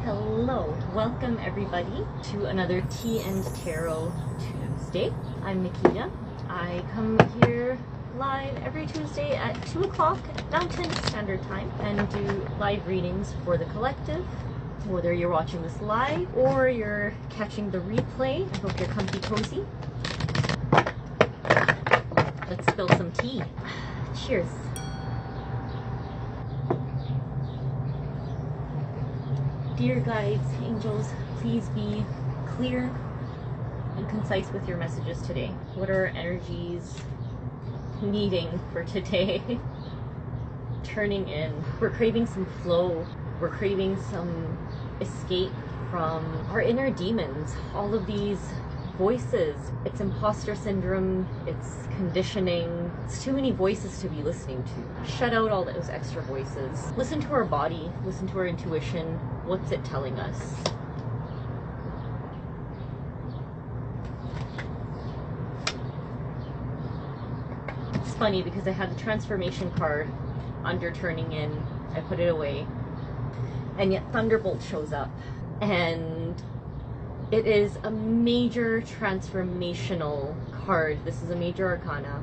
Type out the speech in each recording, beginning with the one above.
Hello, welcome everybody to another Tea and Tarot Tuesday. I'm Nikita. I come here live every Tuesday at 2 o'clock Mountain Standard Time and do live readings for the collective. Whether you're watching this live or you're catching the replay, I hope you're comfy cozy. Let's spill some tea. Cheers. Dear guides, angels, please be clear and concise with your messages today. What are energies needing for today? Turning in. We're craving some flow. We're craving some escape from our inner demons. All of these voices. It's imposter syndrome. It's conditioning. It's too many voices to be listening to. Shut out all those extra voices. Listen to our body. Listen to our intuition. What's it telling us? It's funny because I had the transformation card under turning in. I put it away. And yet Thunderbolt shows up. And it is a major transformational card. This is a major arcana.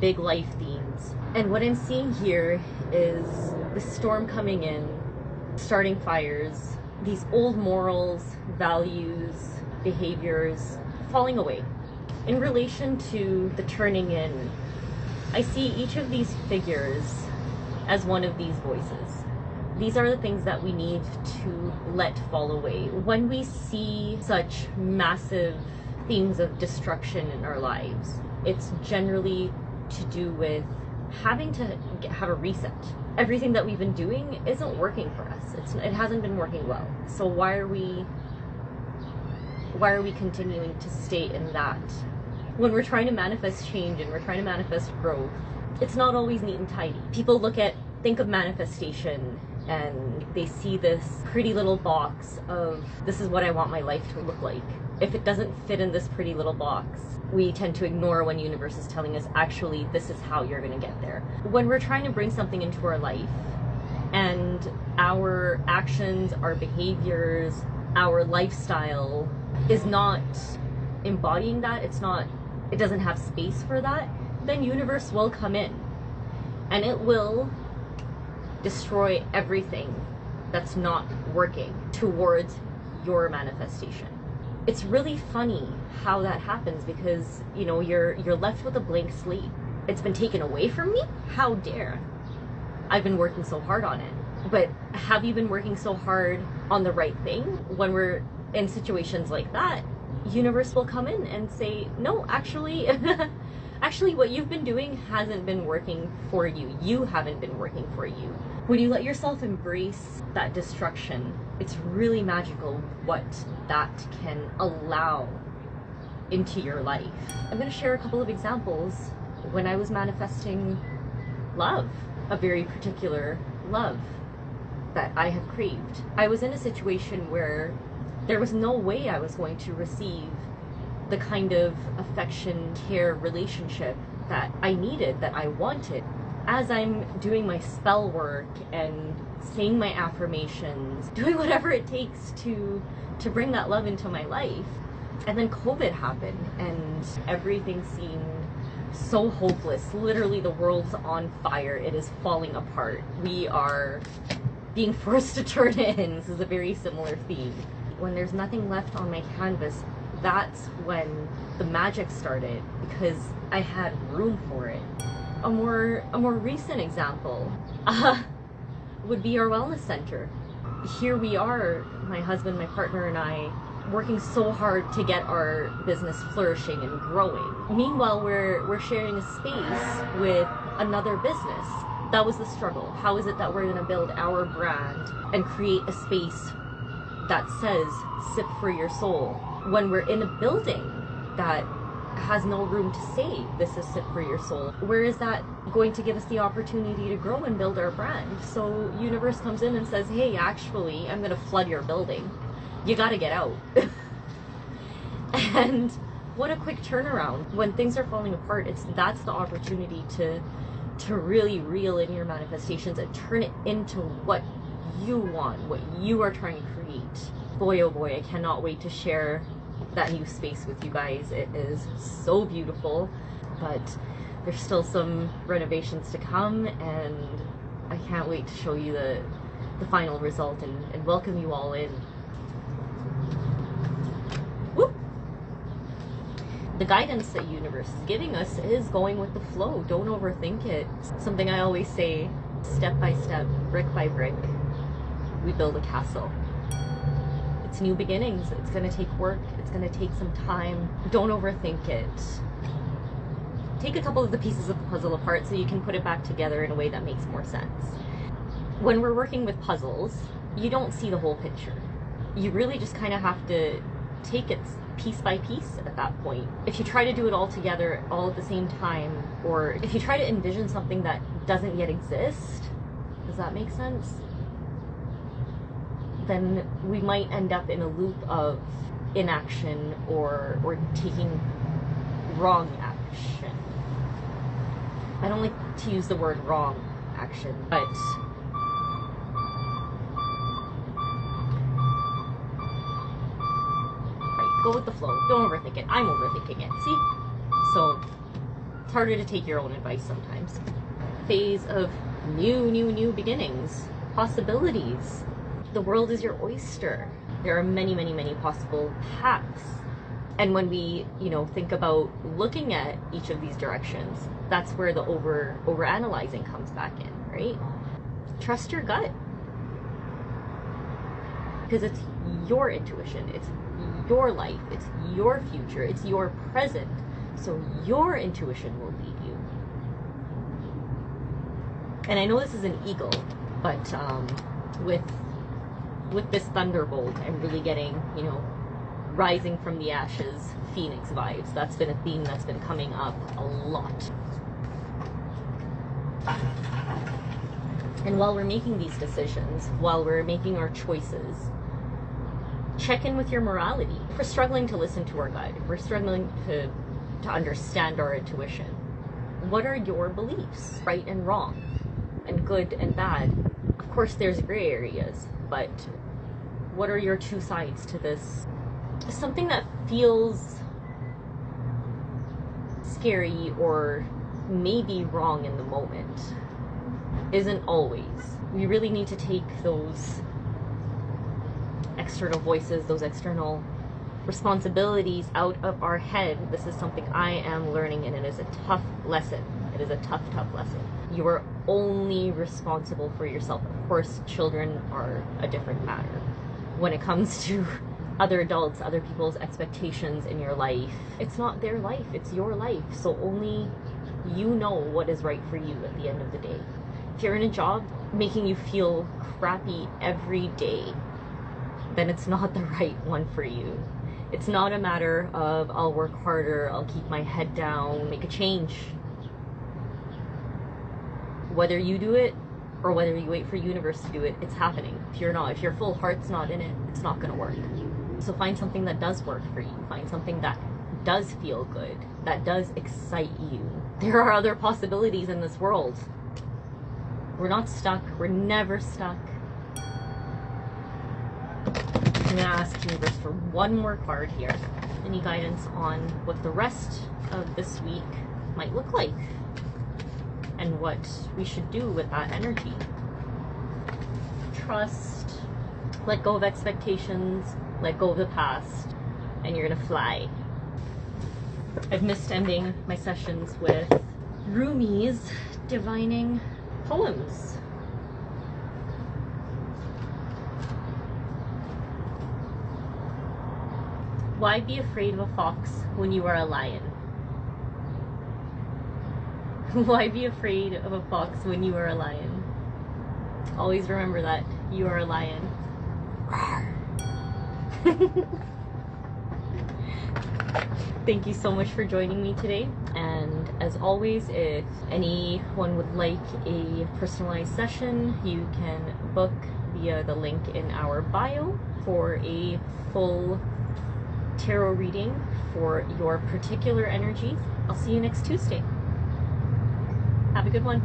Big life themes. And what I'm seeing here is the storm coming in, starting fires, these old morals, values, behaviors falling away. In relation to the turning in, I see each of these figures as one of these voices. These are the things that we need to let fall away. When we see such massive themes of destruction in our lives, it's generally to do with having to have a reset. Everything that we've been doing isn't working for us. It hasn't been working well. So why are we continuing to stay in that? When we're trying to manifest change and we're trying to manifest growth, it's not always neat and tidy. People think of manifestation and they see this pretty little box of, this is what I want my life to look like. If it doesn't fit in this pretty little box, we tend to ignore when universe is telling us, actually, this is how you're going to get there. When we're trying to bring something into our life and our actions, our behaviors, our lifestyle is not embodying that, it doesn't have space for that, then universe will come in and it will destroy everything that's not working towards your manifestation. It's really funny how that happens because, you know, you're left with a blank slate. It's been taken away from me? How dare? I've been working so hard on it. But have you been working so hard on the right thing? When we're in situations like that, universe will come in and say, no, actually, actually what you've been doing hasn't been working for you. You haven't been working for you. When you let yourself embrace that destruction, it's really magical what that can allow into your life. I'm going to share a couple of examples when I was manifesting love, a very particular love that I have craved. I was in a situation where there was no way I was going to receive the kind of affection, care, relationship that I needed, that I wanted. As I'm doing my spell work and saying my affirmations, doing whatever it takes to bring that love into my life, and then COVID happened and everything seemed so hopeless. Literally the world's on fire. It is falling apart. We are being forced to turn in. This is a very similar theme. When there's nothing left on my canvas, that's when the magic started because I had room for it. A more recent example would be our wellness center. Here we are, my husband, my partner, and I, working so hard to get our business flourishing and growing. Meanwhile, we're sharing a space with another business. That was the struggle. How is it that we're going to build our brand and create a space that says, sip for your soul, when we're in a building that has no room to say, this is sip for your soul? Where is that going to give us the opportunity to grow and build our brand? So universe comes in and says, hey, actually, I'm going to flood your building. You got to get out. And what a quick turnaround. When things are falling apart, that's the opportunity to really reel in your manifestations and turn it into what you want, what you are trying to create. Boy, oh boy, I cannot wait to share that new space with you guys. It is so beautiful, but there's still some renovations to come, and I can't wait to show you the final result and welcome you all in. Whoop. The guidance that universe is giving us is going with the flow. Don't overthink it. Something I always say, step by step, brick by brick, we build a castle. It's new beginnings. It's going to take work. It's going to take some time. Don't overthink it. Take a couple of the pieces of the puzzle apart so you can put it back together in a way that makes more sense. When we're working with puzzles, you don't see the whole picture. You really just kind of have to take it piece by piece at that point. If you try to do it all together all at the same time, or if you try to envision something that doesn't yet exist, does that make sense? Then we might end up in a loop of inaction or taking wrong action. I don't like to use the word wrong action, but go with the flow. Don't overthink it. I'm overthinking it. See? So it's harder to take your own advice sometimes. Phase of new beginnings, possibilities. The world is your oyster. There are many, many, many possible paths. And when we, think about looking at each of these directions, that's where the over-analyzing comes back in, right? Trust your gut. Because it's your intuition. It's your life. It's your future. It's your present. So your intuition will lead you. And I know this is an eagle, but with this Thunderbolt, I'm really getting, rising from the ashes, phoenix vibes. That's been a theme that's been coming up a lot. And while we're making these decisions, while we're making our choices, check in with your morality. If we're struggling to listen to our gut, if we're struggling to understand our intuition, what are your beliefs? Right and wrong, and good and bad. Of course, there's gray areas, but what are your two sides to this? Something that feels scary or maybe wrong in the moment isn't always. We really need to take those external voices, those external responsibilities out of our head. This is something I am learning, and it is a tough lesson. It is a tough lesson. You are only responsible for yourself. Of course, children are a different matter. When it comes to other adults, other people's expectations in your life, it's not their life, it's your life. So only you know what is right for you at the end of the day. If you're in a job making you feel crappy every day, then it's not the right one for you. It's not a matter of I'll work harder, I'll keep my head down, make a change. Whether you do it or whether you wait for universe to do it, it's happening. If your full heart's not in it, it's not gonna work. So find something that does work for you. Find something that does feel good, that does excite you. There are other possibilities in this world. We're not stuck. We're never stuck. I'm gonna ask universe for one more card here. Any guidance on what the rest of this week might look like and what we should do with that energy. Trust, let go of expectations, let go of the past, and you're gonna fly. I've missed ending my sessions with Rumi's divining poems. Why be afraid of a fox when you are a lion? Why be afraid of a fox when you are a lion? Always remember that you are a lion. Thank you so much for joining me today. And as always, if anyone would like a personalized session, you can book via the link in our bio for a full tarot reading for your particular energy. I'll see you next Tuesday. Have a good one.